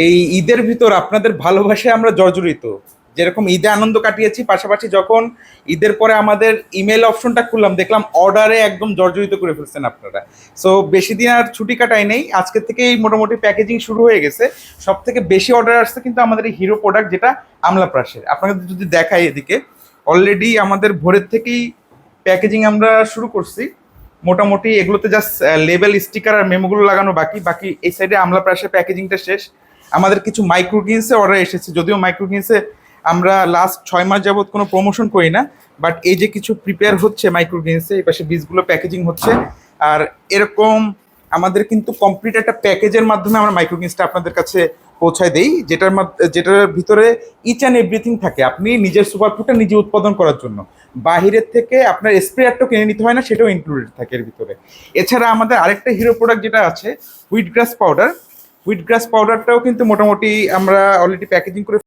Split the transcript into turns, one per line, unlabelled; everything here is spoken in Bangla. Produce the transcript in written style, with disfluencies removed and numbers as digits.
এই ঈদের ভিতর আপনাদের ভালোবাসায় আমরা জর্জরিত। যেরকম ঈদে আনন্দ কাটিয়েছি, পাশাপাশি যখন ঈদের পরে আমাদের ইমেল অপশনটা খুললাম, দেখলাম অর্ডারে একদম জর্জরিত করে ফেলছেন আপনারা। সো বেশি দিন আর ছুটি কাটাই নেই, আজকে থেকেই মোটামুটি প্যাকেজিং শুরু হয়ে গেছে। সব থেকে বেশি অর্ডার আসছে কিন্তু আমাদের এই হিরো প্রোডাক্ট, যেটা আমলা প্রাশের। আপনাকে যদি দেখাই এদিকে, অলরেডি আমাদের ভোরের থেকেই প্যাকেজিং আমরা শুরু করছি। মোটামুটি এগুলোতে জাস্ট লেবেল, স্টিকার আর মেমোগুলো লাগানো বাকি বাকি এই সাইডে আমলা প্রাশের প্যাকেজিংটা শেষ। আমাদের কিছু মাইক্রোগ্রিনসে অর্ডার এসেছে, যদিও মাইক্রোগ্রিনসে আমরা লাস্ট 6 মাস যাবত কোনো প্রমোশন করি না, বাট এই যে কিছু প্রিপেয়ার হচ্ছে মাইক্রোগ্রিনসে, এই পাশে বীজগুলো প্যাকেজিং হচ্ছে। আর এরকম আমাদের কিন্তু কমপ্লিট একটা প্যাকেজের মাধ্যমে আমরা মাইক্রোগ্রিনসটা আপনাদের কাছে পৌঁছায় দেই, যেটার ভিতরে ইচ অ্যান্ড এভরিথিং থাকে আপনি নিজের সুপার ফুডটা নিজে উৎপাদন করার জন্য। বাহিরের থেকে আপনার স্প্রেয়ারটাও কিনে নিতে হয় না, সেটাও ইনক্লুডেড থাকে এর ভিতরে। এছাড়া আমাদের আরেকটা হিরো প্রোডাক্ট যেটা আছে, হুইট গ্রাস পাউডার। হুইট গ্রাস পাউডারটাও কিন্তু মোটামুটি আমরা অলরেডি প্যাকেজিং করে